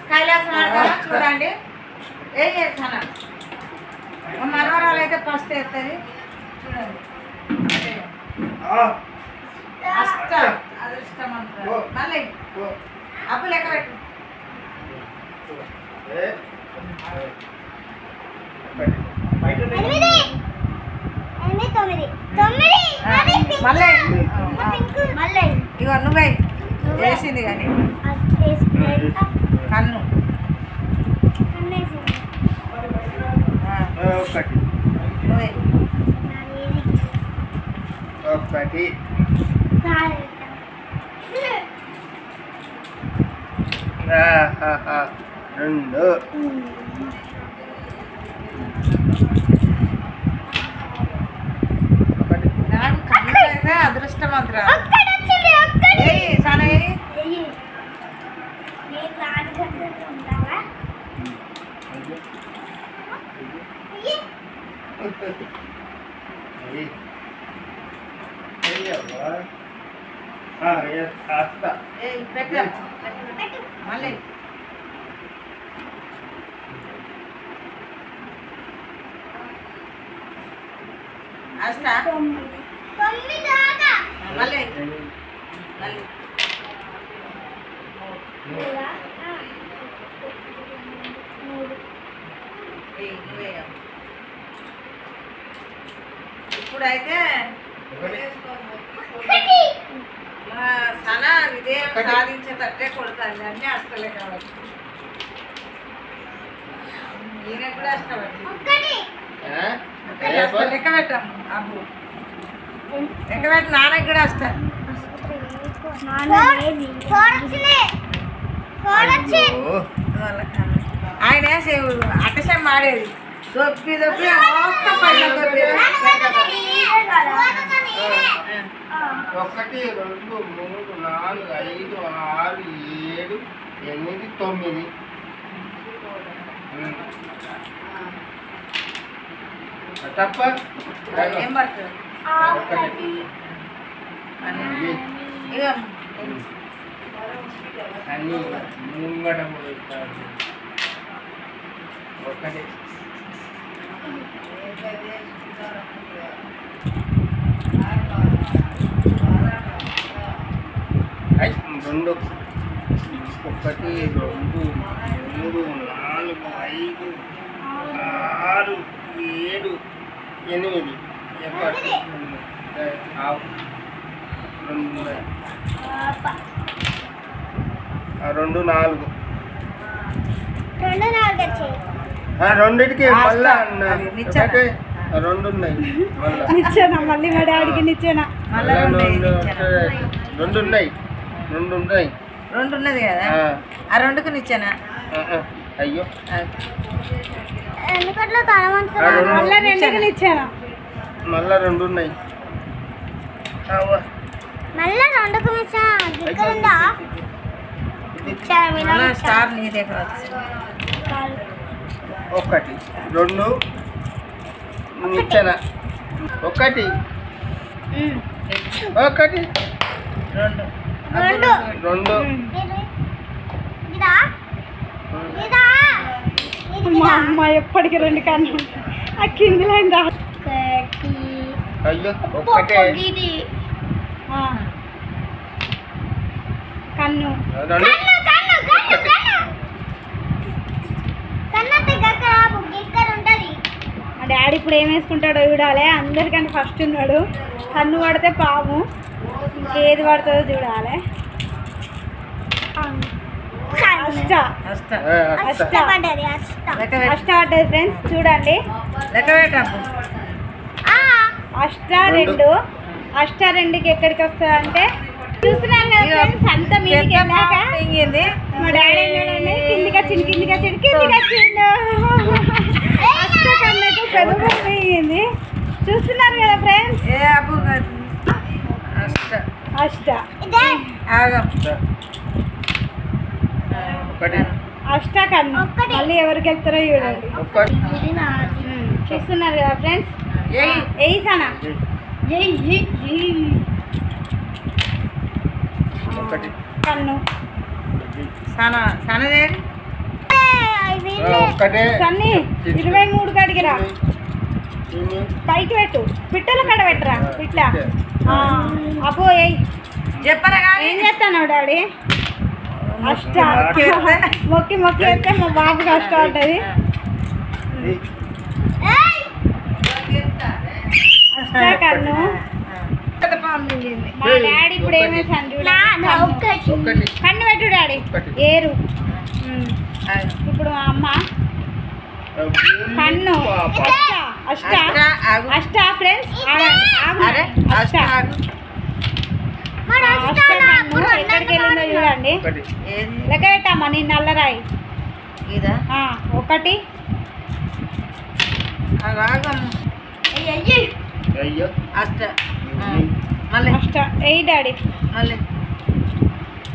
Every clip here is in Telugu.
కైలాసం ఆడతారా చూడండి. ఏ చాలా మనవరాలు అయితే ఫస్ట్ వేస్తుంది చూడండి. అష్ట అదృష్టం అంటారు. మళ్ళీ అప్పు లెక్క పెట్టు. 8, 9, మళ్ళీ ఇగో నువ్వే వేసింది కానీ కన్ను నువ్వే ఒకటి 2 నాకు కన్ను అయితే అదృష్టమంతరా. సరే పెట్టు మళ్ళీ అష్ట మళ్ళీ మళ్ళీ ఇప్పుడైతే సన విజయం సాధించేటట్టే కొడతాను అన్నీ అష్టలే కావాలి. ఈయన కూడా అష్టపడి లెక్క పెట్టాము. అబ్బు లెక్క పెట్టి నాన్నకి కూడా అష్టారు. ఆయన అట్టశం ఆడేది దొప్పి దొప్పి మొత్తం పైన దొప్పి 1, 2, 3, 4, 5, 6, 7, 8, 9 తప్ప ఏం పడుతుంది ఇక అన్నీ ముంగట ఒకటి 2, 1, 2, 3, 4, 5, 6, 7, 8 2, 4 రెండింటికి మళ్ళా 2 ఉన్నాయి. నిచ్చానా మళ్ళీ మా డాడీకి నిచ్చానా 2 ఉన్నాయి. 2 ఉన్నది కదా ఆ 2కు నిచ్చానా. అయ్యో మళ్ళీ 2కి నిచ్చానా మళ్ళా 2 ఉన్నాయి. స్టార్ నీదే కావచ్చు. 1, 2 నిచ్చానా 1, 2 మా అమ్మ ఎప్పటికీ 2 కన్ను ఆ కిందిలో అయ్యో 1 కన్ను మా డాడీ ఇప్పుడు ఏం వేసుకుంటాడో చూడాలి. అందరికంటే ఫస్ట్ ఉన్నాడు. కన్ను పడితే పాము, ఇంకేది పడుతుందో చూడాలి. అష్ట పడ్డది ఫ్రెండ్స్ చూడండి. లెక్క పెట్టాము. అష్ట 2 అష్ట 2కి ఎక్కడికి వస్తుందంటే చూస్తున్నాను కదా ఫ్రెండ్స్. అంతా మీదికి వెళ్ళాక మా డాడీ చూడండి కిందికి వచ్చిండు. అష్ట కన్నకు పెద్ద పోయింది. చూస్తున్నారు కదా ఫ్రెండ్స్. అష్ట అష్ట కన్ను మళ్ళీ ఎవరికి వెళ్తారో చూడండి. చూస్తున్నారు కదా ఫ్రెండ్స్. ఏసానా కన్ను సనదేది ఒక్కటే సన్ని 23 కాడికిరా పైకి పెట్టు పిట్టల కాడ పెట్టరా పిట్ల అబ్బో చెప్పరా ఏం చేస్తాను డాడీ అష్ట మొక్కి మొక్కి వేస్తే మా బాబుకి అష్ట ఉంటుంది అష్ట కన్ను మా డాడీ ఇప్పుడు ఏమేసాను చూడండి కన్ను పెట్టు డాడీ ఏరు ఇప్పుడు మా అమ్మ కన్ను అష్ట అష్ట ఫ్రెండ్స్ అష్ట అష్ట కన్ను ఎక్కడికి వెళ్ళిందో చూడండి లెక్క పెట్టమ్మా నీ నల్లరాయి ఇదా ఒకటి అష్ట మళ్ళీ అష్ట ఎయి డాడీ మళ్ళీ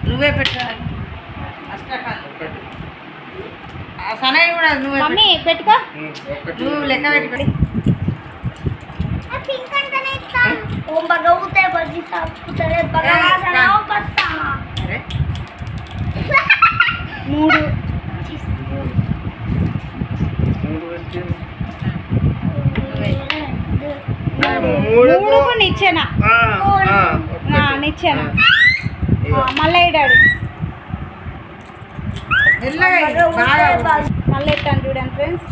నువ్వే పెట్టాలి అష్టకాలు సనయ్య కూడా నువ్వే మమ్మీ పెట్టుకో నువ్వు లెక్క పెట్టి మూడు మూడుకు నిచ్చెన నిచ్చెన మళ్ళీ డాడీ మళ్ళీ ఎత్తాను చూడండి ఫ్రెండ్స్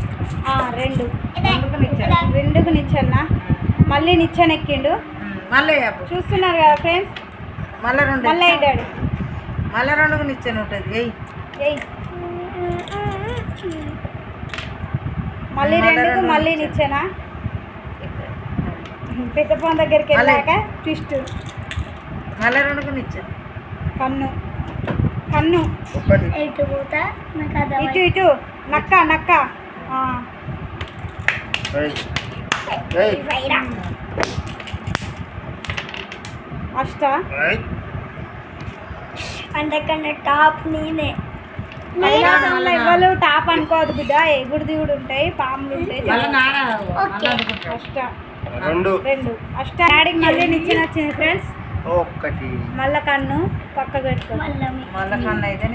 రెండుకు నిచ్చెన మళ్ళీ నిచ్చెన ఎక్కిండు మళ్ళీ చూస్తున్నారు కదా ఫ్రెండ్స్ మళ్ళీ డాడీ మళ్ళీ రెండుకు నిచ్చెన ఉంటుంది మళ్ళీ రెండుకు మళ్ళీ నిచ్చెన పెద్ద పొలం దగ్గరికి వెళ్ళాక ట్విస్ట్ మళ్ళీ రెండుకు నిచ్చెన కన్ను కన్ను ఇటు ఇటు నక్క నక్క అష్ట అంతకన్నా టాప్ నేనే ఇవ్వలు టాప్ అనుకోదు బిడ్డ ఎగుడు దిగుడు ఉంటాయి పాములు ఉంటాయి అష్ట రెండు అష్ట డాడీకి మళ్ళీ నిచ్చెన వచ్చింది ఫ్రెండ్స్ ఒక్కటి మళ్ళా కన్ను పక్క పెట్టుకో మళ్ళీ కన్ను అయితే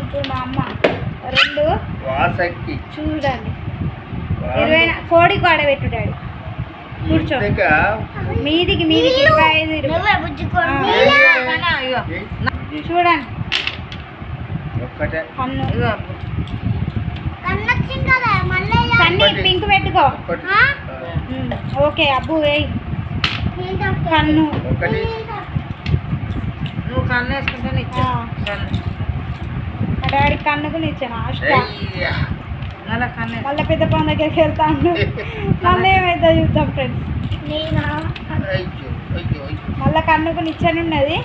ఇప్పుడు మా అమ్మ రెండు వాసక్కి చూడండి 20 కోడి కాడ పెట్టు డాడీ కూర్చో మీదికి 25 చూడండి కన్ను సన్ని పింక్ పెట్టుకో ఓకే అబ్బు వేయి కన్ను నువ్వు కన్ను వేసుకుంటే నిచ్చా డాడీ కన్నుకు నిచ్చాను అష్ట మళ్ళీ కన్ను మళ్ళీ పెద్ద పొలం దగ్గరికి వెళ్తాను మళ్ళీ ఏమైతే చూద్దాం ఫ్రెండ్స్ మళ్ళీ కన్నుకు నిచ్చెన ఉన్నది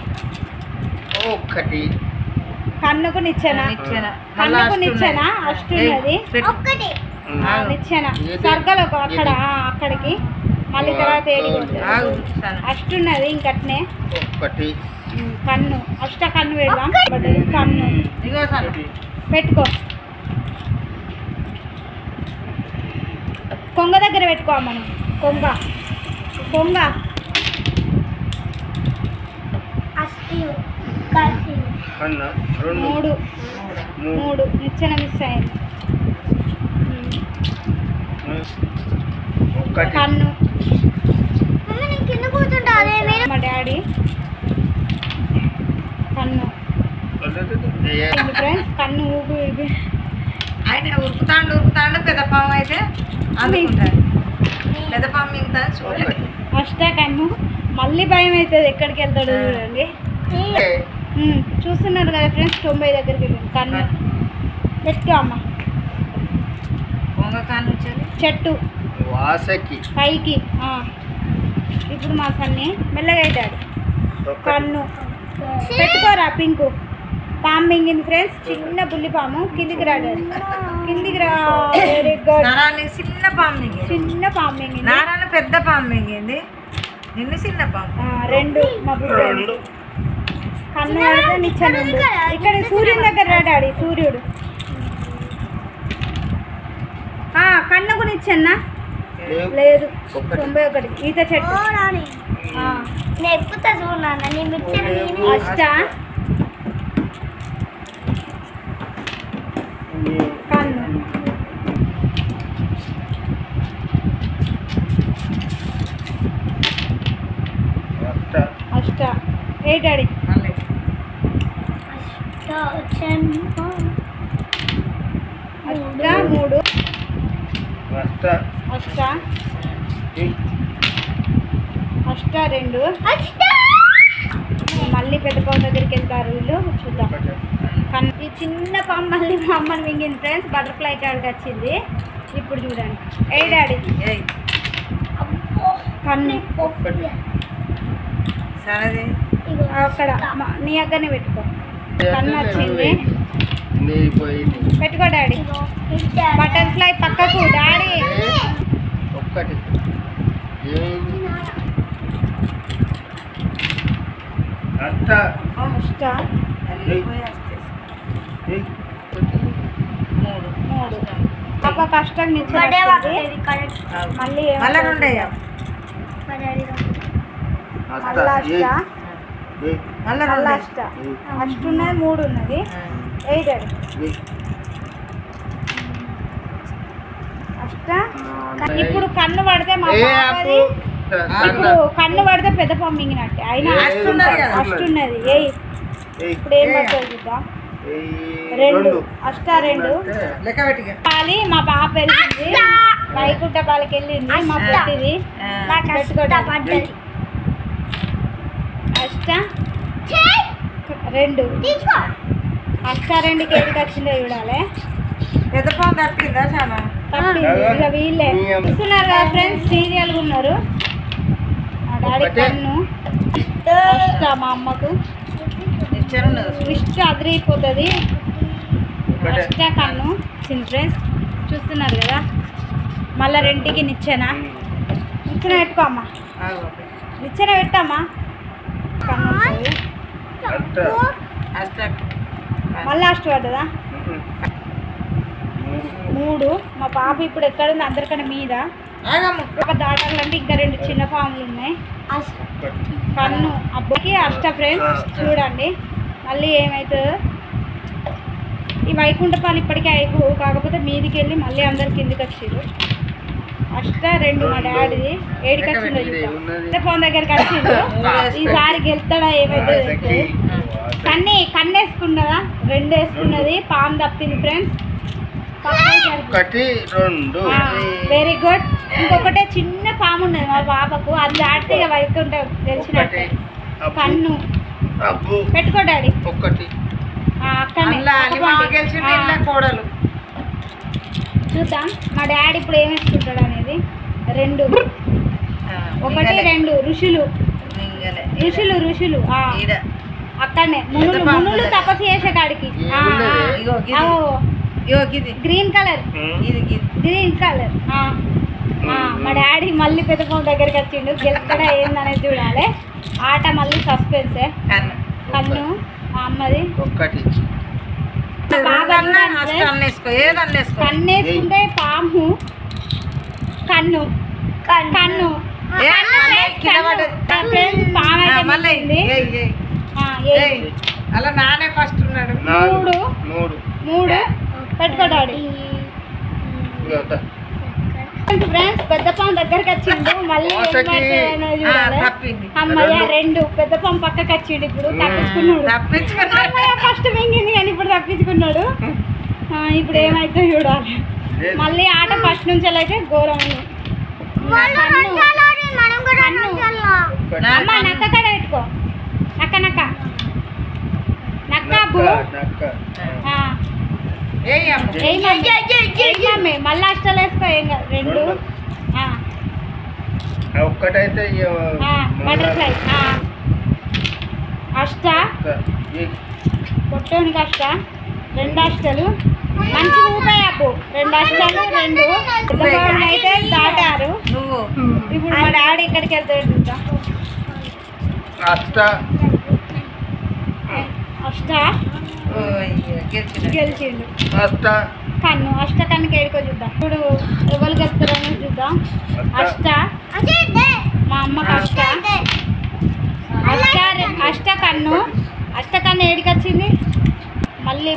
ఒక్కటి కన్నుకు నిచ్చెన కన్నుకు నిచ్చెన అష్ట ఉన్నది నిచ్చెన సర్గలు అక్కడ అక్కడికి మళ్ళీ తర్వాత అష్ట ఉన్నది ఇంకట్నే కన్ను అష్ట కన్ను పెడదాం కన్ను పెట్టుకో కొంగ దగ్గర పెట్టుకో మనం కొంగ కొంగ మూడు మూడు నిచ్చెన మిస్ అయింది కన్ను మా డాడీ కన్ను ఫ్రెండ్స్ కన్ను ఊపి ఊపి ఆయన ఉరుకుతాండు పెద్ద పాము అయితే అందుకుంటాడు పెద్ద పాము మిగతా చూడండి అష్ట కన్ను మళ్ళీ భయం అవుతుంది ఎక్కడికి వెళ్తాడు చూడండి చూస్తున్నారు కదా ఫ్రెండ్స్ 90 దగ్గరికి వెళ్ళింది కన్ను పెట్టుకో అమ్మ కన్ను చెట్టు వాసకి పైకి ఇప్పుడు మా సన్ని మెల్లగా అవుతాడు కన్ను పెట్టుకోరా పింకు పాము మింగింది ఫ్రెండ్స్ చిన్న బుల్లి పాము కిందికి రాడాడు కిందికి రా వెరీ గుడ్ చిన్న పాము మింగింది చిన్న పాము మింగింది నారాయణ పెద్ద పాము మింగింది నిన్ను చిన్న పాము రెండు మా బుడ్డ కన్ను పడితే నిచ్చెన ఇక్కడ సూర్యుని దగ్గర రాడాడు సూర్యుడు కన్నుకు నిచ్చెన్న లేదు 91 ఈత చెట్టు అష్ట కన్ను అష్ట ఏ డాడీ మళ్ళీ అష్ట మూడు అష్ట అష్ట అష్ట రెండు మళ్ళీ పెద్ద పాము దగ్గరికి వెళ్తారు వీళ్ళు చూద్దాం కన్ను ఈ చిన్న పాము మళ్ళీ మా అమ్మని మింగింది ఫ్రెండ్స్ బటర్ఫ్లై కాడికి వచ్చింది ఇప్పుడు చూడండి ఏ డాడీ ఏయ్ కన్ను సరేది అక్కడ నీ దగ్గరనే పెట్టుకో కన్ను వచ్చింది పెట్టుకో డాడీ బటర్ఫ్లై పక్కకు డాడీ ఒక్కటి అష్ట అష్ట మూడు మూడు ఒక కష్టం నిచ్చింది మళ్ళీ మళ్ళీ రెండేయా మళ్ళీ అష్ట మళ్ళీ మళ్ళీ రెండు అష్ట అష్ట ఉన్నది మూడు ఉన్నది ఎయిట్ అష్ట ఇప్పుడు కన్ను పడితే మా పాపది ఇప్పుడు కన్ను పడితే పెద్ద పాము మింగినట్టే అయినా అష్ట ఉన్నది కదా. అష్ట ఉన్నది ఏయ్ ఇప్పుడు ఏం పడుతుంది చూద్దాం రెండు అష్ట రెండు లెక్క పెట్టిగా పాలి మా పాప వెళ్ళింది వైకుంఠ పాలకి వెళ్ళింది మా పొట్టిది పెట్టుకోండి అష్ట రెండు అష్ట రెండుకి ఏడికి వచ్చిందో చూడాలి పెద్ద పాము తప్పిందా చాలా తప్పింది ఇక వీళ్ళే చూస్తున్నారు కదా ఫ్రెండ్స్ సీరియల్గా ఉన్నారు మా డాడీ కన్ను అష్ట మా అమ్మకు ఇచ్చారు ఇష్ట అదిరిపోతుంది అష్ట కన్ను చిన్న ఫ్రెండ్స్ చూస్తున్నారు కదా మళ్ళీ రెంటికి నిచ్చెన పెట్టుకో అమ్మ నిచ్చెన పెట్టమ్మా కన్ను ఉంటుంది. అష్ట మళ్ళీ అష్ట పడ్డదా మూడు మా పాప ఇప్పుడు ఎక్కడుంది అందరికన్నా మీద ఒక దాటాలంటే ఇంకా రెండు చిన్న పాములు ఉన్నాయి కన్ను అబ్బాయికి అష్ట ఫ్రెండ్స్ చూడండి మళ్ళీ ఏమవుతుందో ఈ వైకుంఠపాలు ఇప్పటికే అయిపో కాకపోతే మీదికి వెళ్ళి మళ్ళీ అందరు కిందికి వచ్చారు అష్ట రెండు మా డాడీది ఏడికి వచ్చిందో చూద్దాం పాము దగ్గరికి వచ్చిండు ఈసారి గెలుతాడా ఏమైతే కన్ను వేసుకున్నదా రెండు వేసుకున్నది పాము తప్పింది ఫ్రెండ్స్ ఒకటి రెండు వెరీ గుడ్ ఇంకొకటే చిన్న పాము ఉన్నది మా పాపకు అది దాటితే ఇక వైకుంఠ తెలిసినట్టే కన్ను అబ్బు పెట్టుకో డాడీ ఒకటి గెలిచింది కోడలు చూద్దాం మా డాడీ ఇప్పుడు ఏం వేసుకుంటాడు అనేది రెండు ఒకటి రెండు ఋషులు ఋషులు ఋషులు అక్కడనే మునులు తపస్సు చేసే కాడికి గ్రీన్ కలర్ గ్రీన్ కలర్ మా డాడీ మళ్ళీ పెద్ద ఫోన్ దగ్గరికి వచ్చిండు గెలుస్తాడా ఏందనేది చూడాలి ఆట మళ్ళీ సస్పెన్సే కన్ను మా అమ్మది ఒకటి కన్ను వేసుకుంటే పాము కన్ను కన్ను పాము అయితే అలా నానే ఫస్ట్ ఉన్నాడు మూడు మూడు మూడు పెట్టుకో డాడీ ఫ్రెండ్స్ పెద్ద పాము దగ్గరికి వచ్చిండు మళ్ళీ చూడాలి అమ్మయ్య రెండు పెద్ద పాము పక్కకి వచ్చిండు ఇప్పుడు తప్పించుకున్నాడు అమ్మయ్య ఫస్ట్ మింగింది కానీ ఇప్పుడు తప్పించుకున్నాడు ఇప్పుడు ఏమైతే చూడాలి మళ్ళీ ఆట ఫస్ట్ నుంచి అయితే ఘోరం అమ్మ నక్క కడ పెట్టుకో నక్క నక్క నక్క అబ్బు మళ్ళీ అష్టాలు వేసుకో ఏం కాదు రెండు ఒక్కటైతే బటర్ఫ్లై అష్ట పొట్టోనికి అష్ట రెండు అష్టాలు మంచి ఊపాయి అప్పు రెండు అష్టాలు రెండు అయితే దాటారు నువ్వు ఇప్పుడు మా డాడీ ఇక్కడికి వెళ్తాడు చూద్దాం అష్ట అష్ట గెలిచిండు అష్ట కన్ను అష్ట కన్నుకి ఏడుకో చూద్దాం ఇప్పుడు ఎవరు గెలుస్తారని చూద్దాం అష్ట మా అమ్మకి అష్ట అష్ట అష్ట కన్ను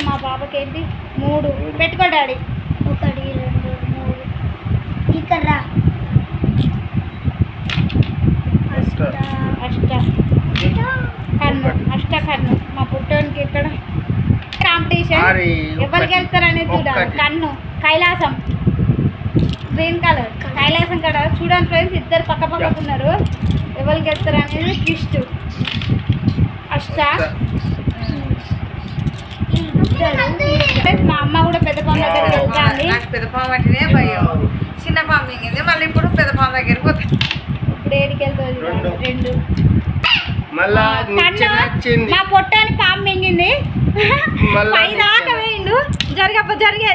మా పాపకి ఏంటి 3 పెట్టుకో డాడీ 1 2 3 ఇక్కడ రా. అష్ట అష్ట కన్ను అష్ట కన్ను మా పుట్టోనికి ఇక్కడ కాంపిటీషన్ అరే, ఎవరికి వెళ్తారు అనేది చూడాలి. ఒక్కటి. కన్ను Kailasam green colour Kailasam colour చూడండి ఫ్రెండ్స్, ఇద్దరు పక్క పక్కకు ఉన్నారు. ఎవరికి వెళ్తారు అనేది ట్విస్ట్. అష్ట మా అమ్మ కూడా పెద్ద పాము దగ్గరికి వెళ్తాంది. నాకు పెద్ద పాము అంటేనే భయం. చిన్న పాము మింగింది, మళ్ళీ ఇప్పుడు పెద్ద పాము దగ్గరికి పోతాయి. ఇప్పుడు ఏడికి వెళ్తుంది చూడండి. 2 మళ్ళా కన్ను నచ్చింది. మా పొట్టని పాము మింగింది. మళ్ళా పై దాకా వేయండు.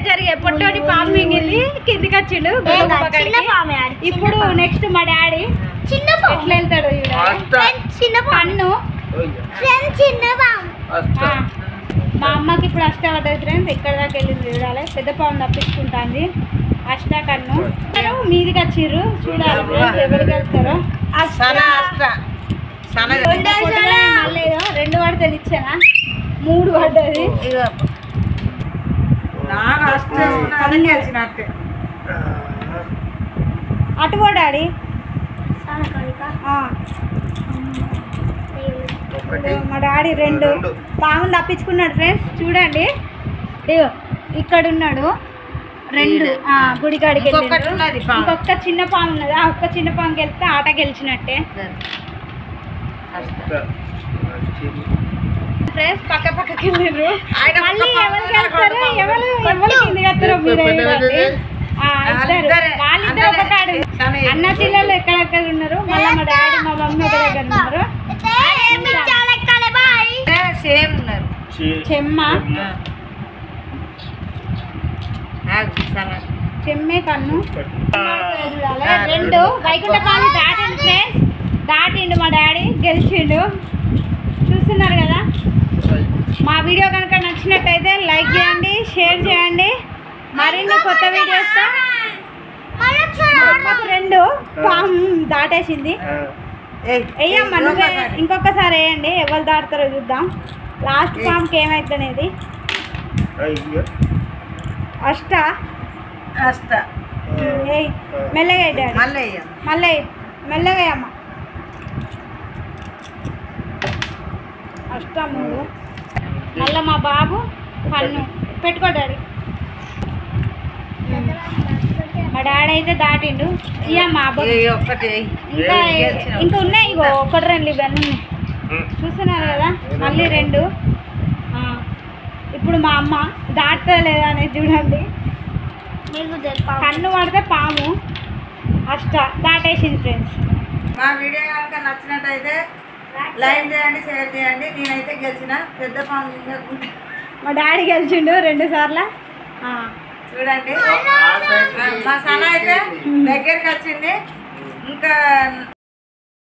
జరిగే పొట్టోని పాము మింగింది. కిందికి వచ్చిండు గోధుమ చిన్న పక్కడికి. పామే ఆడు. ఇప్పుడు నెక్స్ట్ మా డాడీ చిన్న పాము. ఎట్లా వెళ్తాడు చూడాలి. అష్ట చిన్న పాము. కన్ను ఫ్రెండ్స్ చిన్న పాము. అష్ట ఆ, మా అమ్మకి ఇప్పుడు అష్ట పడ్డది ఫ్రెండ్స్. ఎక్కడ దాకా వెళ్ళింది చూడాలి. పెద్ద పాము తప్పించుకుంటాంది. అష్ట కన్ను మీదికి వచ్చిర్రు చూడాలి friends, ఎవరికి వెళ్తారో. సన అష్ట సన మళ్ళీ ఏదో 2 పడితే ఇచ్చానా 3 పడ్డది. ఇగో నాకు అష్ట కన్ను గెలిచినట్టే. అటు పో డాడీ. సనకడిక. ఆ, ఒకటి ఇప్పుడు మా డాడీ 2 పాములు తప్పించుకున్నాడు ఫ్రెండ్స్. చూడండి ఇగో ఇక్కడ ఉన్నాడు. 2 గుడికాడికి ఇంకొకటి వెళ్ళిండు. ఉన్నది పాము. ఇంకొక చిన్న పాము ఉన్నది. ఆ ఒక్క చిన్న పాము గెలిస్తే ఆట గెలిచినట్టే అష్ట నచ్చింది. ఫ్రెండ్స్. పక్క పక్కకి వెళ్ళిండ్రు. ఆయన మళ్ళీ ఒక్క ఎవరు పాము వెళ్తారు పాము. ఎవరు కిందికి వస్తారో మీరే చూడండి. వాళ్ళిద్దరే. వాళ్ళిద్దరు ఒక కాడ సన అన్న పిల్లలు ఎక్కడెక్కడ ఉన్నారు. మళ్ళీ మా డాడీ మా మమ్మీ ఒక దగ్గర ఉన్నారు. సేమ్ ఉన్నారు. చెమ్మ సన చెమ్మే కన్ను చూడాలి. 2 వైకుంఠపాలి దాటిండు ఫ్రెండ్స్. దాటిండు మా డాడీ గెలిచిండు. చూస్తున్నారు కదా. మా వీడియో కనుక నచ్చినట్టయితే లైక్ చేయండి, షేర్ చేయండి. మరిన్ని కొత్త వీడియోస్తో. మాకు 2 పాము దాటేసింది. వేయమ్మా నువ్వే ఇంకొకసారి వేయండి. ఎవరు దాటుతారో చూద్దాం. లాస్ట్ పాముకి ఏమవుతుందనేది. అయ్యో అష్ట అష్ట ఏయ్ మెల్లగా డాడీ. మళ్ళీ వేయాలి. మళ్ళీ మెల్లగా అమ్మ. అష్ట 3. మళ్ళీ మా బాబు కన్ను పెట్టుకో డాడీ. మా డాడీ అయితే దాటిండు. ఇయ్య మా అబ్బా ఈ ఒక్కటి ఇంకా ఇంకా ఉన్నాయి. ఇగో 1 2 ఇవన్నీ ఉన్నాయి. చూస్తున్నారు కదా. మళ్ళీ 2. ఇప్పుడు మా అమ్మ దాటుతా లేదా అనేది చూడండి. నీకు తెలుపా. కన్ను పడితే పాము అష్ట దాటేసింది ఫ్రెండ్స్. మా వీడియో కనుక నచ్చినట్టయితే లైక్ చేయండి, షేర్ చేయండి. నేనైతే గెలిచిన పెద్ద పాము మింగకుండా. మా డాడీ గెలిచిండు 2 సార్లు. చూడండి మా సన అయితే దగ్గరికి వచ్చింది. ఇంకా